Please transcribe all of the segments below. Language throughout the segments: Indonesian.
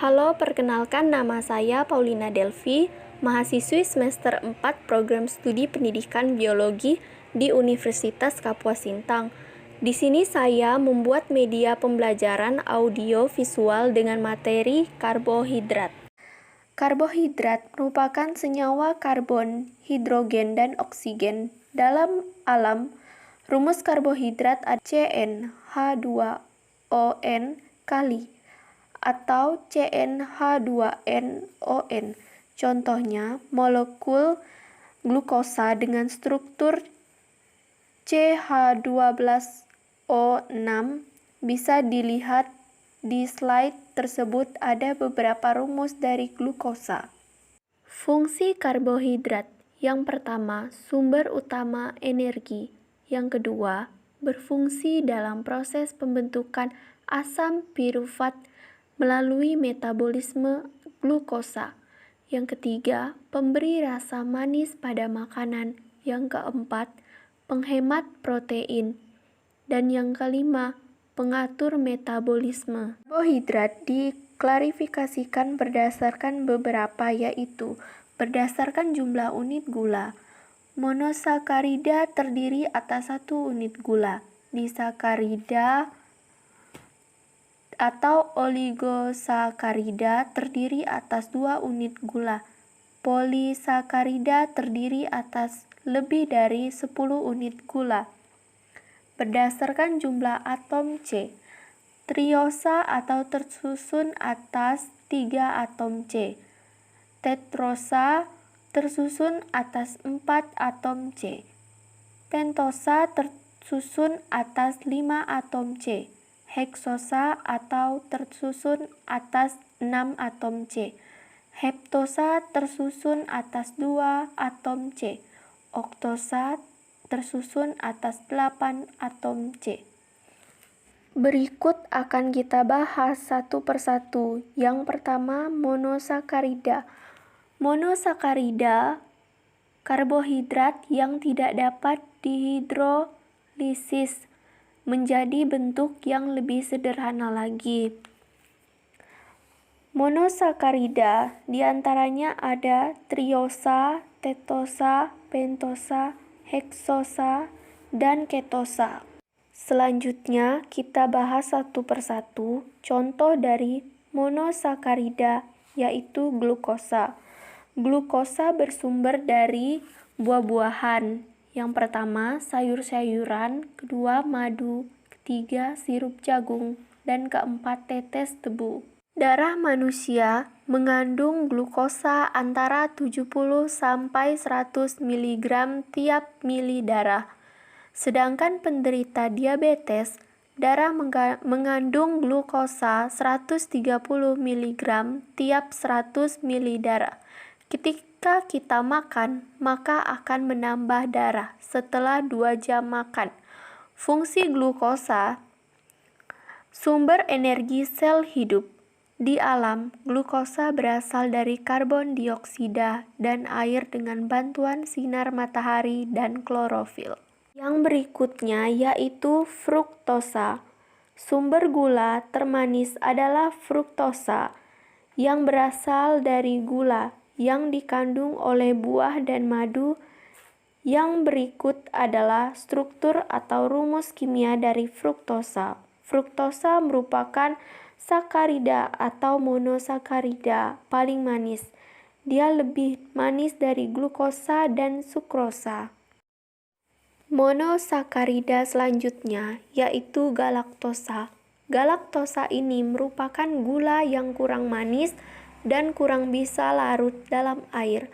Halo, perkenalkan nama saya Paulina Delvi, mahasiswi semester 4 Program Studi Pendidikan Biologi di Universitas Kapuas Sintang. Di sini saya membuat media pembelajaran audio visual dengan materi karbohidrat. Karbohidrat merupakan senyawa karbon, hidrogen, dan oksigen. Dalam alam, rumus karbohidrat adalah CnH2ON kali atau CnH2nON. Contohnya, molekul glukosa dengan struktur CH12O6 bisa dilihat di slide tersebut. Ada beberapa rumus dari glukosa. Fungsi karbohidrat. Yang pertama, sumber utama energi. Yang kedua, berfungsi dalam proses pembentukan asam pirufat melalui metabolisme glukosa. Yang ketiga, pemberi rasa manis pada makanan. Yang keempat, penghemat protein. Dan yang kelima, pengatur metabolisme. Karbohidrat diklarifikasikan berdasarkan beberapa, yaitu berdasarkan jumlah unit gula. Monosakarida terdiri atas 1 unit gula. Disakarida atau oligosakarida terdiri atas 2 unit gula. Polisakarida terdiri atas lebih dari 10 unit gula. Berdasarkan jumlah atom C, triosa atau tersusun atas 3 atom C. Tetrosa tersusun atas 4 atom C. Pentosa tersusun atas 5 atom C. Heksosa atau tersusun atas 6 atom C. Heptosa tersusun atas 2 atom C. Oktosa tersusun atas 8 atom C. Berikut akan kita bahas satu persatu. Yang pertama, monosakarida. Monosakarida karbohidrat yang tidak dapat dihidrolisis menjadi bentuk yang lebih sederhana lagi. Monosakarida diantaranya ada triosa, tetosa, pentosa, heksosa, dan ketosa. Selanjutnya kita bahas satu persatu contoh dari monosakarida, yaitu glukosa. Glukosa bersumber dari buah-buahan. Yang pertama, sayur-sayuran, kedua, madu, ketiga, sirup jagung, dan keempat, tetes tebu. Darah manusia mengandung glukosa antara 70 sampai 100 mg tiap mili darah. Sedangkan penderita diabetes, darah mengandung glukosa 130 mg tiap 100 mili darah. Ketika kita makan, maka akan menambah darah setelah 2 jam makan. Fungsi glukosa, sumber energi sel hidup. Di alam, glukosa berasal dari karbon dioksida dan air dengan bantuan sinar matahari dan klorofil. Yang berikutnya yaitu fruktosa. Sumber gula termanis adalah fruktosa yang berasal dari gula yang dikandung oleh buah dan madu. Yang berikut adalah struktur atau rumus kimia dari fruktosa. Fruktosa merupakan sakarida atau monosakarida paling manis. Dia lebih manis dari glukosa dan sukrosa. Monosakarida selanjutnya yaitu galaktosa. Galaktosa ini merupakan gula yang kurang manis dan kurang bisa larut dalam air.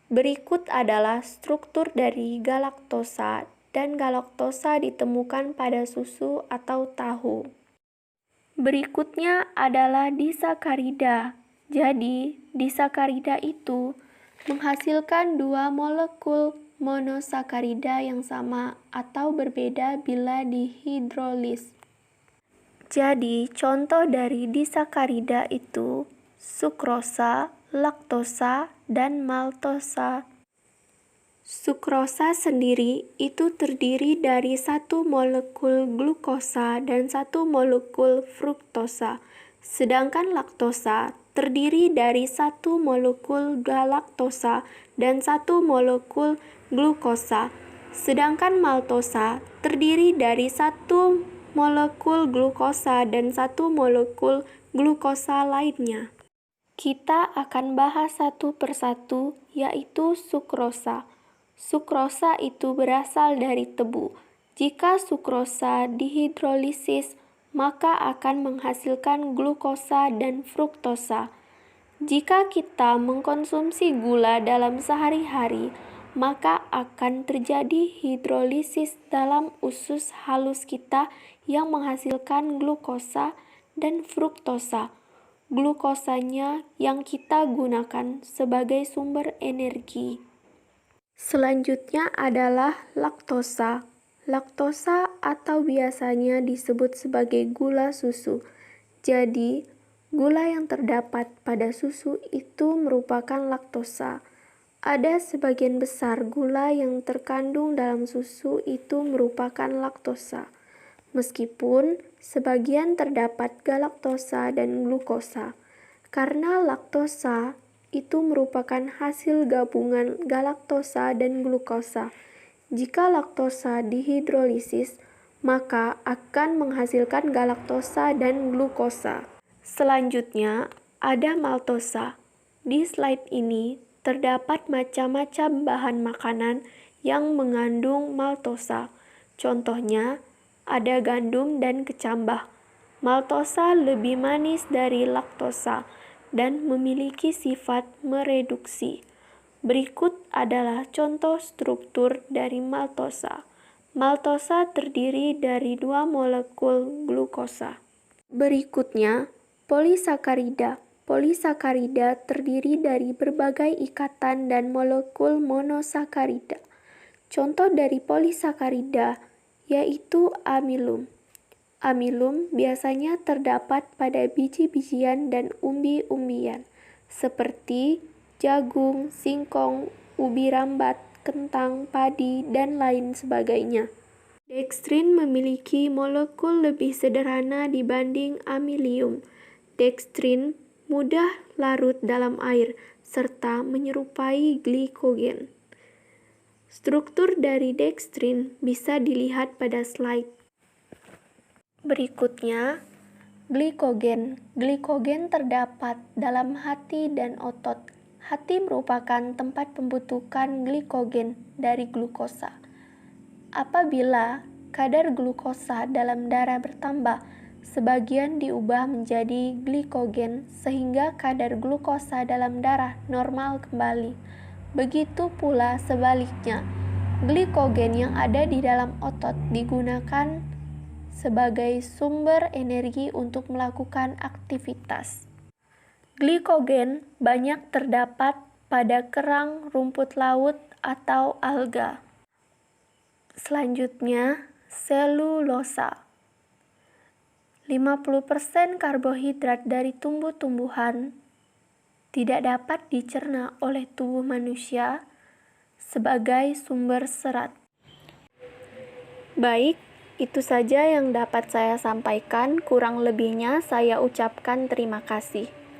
Berikut adalah struktur dari galaktosa, dan galaktosa ditemukan pada susu atau tahu. Berikutnya adalah disakarida. Jadi, disakarida itu menghasilkan 2 molekul monosakarida yang sama atau berbeda bila dihidrolis. Jadi, contoh dari disakarida itu sukrosa, laktosa, dan maltosa. Sukrosa sendiri itu terdiri dari 1 molekul glukosa dan 1 molekul fruktosa. Sedangkan laktosa terdiri dari 1 molekul galaktosa dan 1 molekul glukosa. Sedangkan maltosa terdiri dari 1 molekul glukosa dan 1 molekul glukosa lainnya. Kita akan bahas satu persatu, yaitu sukrosa. Sukrosa itu berasal dari tebu. Jika sukrosa dihidrolisis, maka akan menghasilkan glukosa dan fruktosa. Jika kita mengkonsumsi gula dalam sehari-hari, maka akan terjadi hidrolisis dalam usus halus kita yang menghasilkan glukosa dan fruktosa. Glukosanya yang kita gunakan sebagai sumber energi. Selanjutnya adalah laktosa. Laktosa atau biasanya disebut sebagai gula susu. Jadi, gula yang terdapat pada susu itu merupakan laktosa. Ada sebagian besar gula yang terkandung dalam susu itu merupakan laktosa. Meskipun sebagian terdapat galaktosa dan glukosa. Karena laktosa itu merupakan hasil gabungan galaktosa dan glukosa. Jika laktosa dihidrolisis, maka akan menghasilkan galaktosa dan glukosa. Selanjutnya, ada maltosa. Di slide ini terdapat macam-macam bahan makanan yang mengandung maltosa. Contohnya, ada gandum dan kecambah. Maltosa lebih manis dari laktosa dan memiliki sifat mereduksi. Berikut adalah contoh struktur dari maltosa. Maltosa terdiri dari 2 molekul glukosa. Berikutnya, polisakarida. Polisakarida terdiri dari berbagai ikatan dan molekul monosakarida. Contoh dari polisakarida yaitu amilum. Amilum biasanya terdapat pada biji-bijian dan umbi-umbian, seperti jagung, singkong, ubi rambat, kentang, padi, dan lain sebagainya. Dekstrin memiliki molekul lebih sederhana dibanding amilium. Dekstrin mudah larut dalam air, serta menyerupai glikogen. Struktur dari dekstrin bisa dilihat pada slide. Berikutnya, glikogen. Glikogen terdapat dalam hati dan otot. Hati merupakan tempat pembentukan glikogen dari glukosa. Apabila kadar glukosa dalam darah bertambah, sebagian diubah menjadi glikogen sehingga kadar glukosa dalam darah normal kembali. Begitu pula sebaliknya, glikogen yang ada di dalam otot digunakan sebagai sumber energi untuk melakukan aktivitas. Glikogen banyak terdapat pada kerang, rumput laut, atau alga. Selanjutnya, selulosa. 50% karbohidrat dari tumbuh-tumbuhan tidak dapat dicerna oleh tubuh manusia sebagai sumber serat. Baik, itu saja yang dapat saya sampaikan. Kurang lebihnya saya ucapkan terima kasih.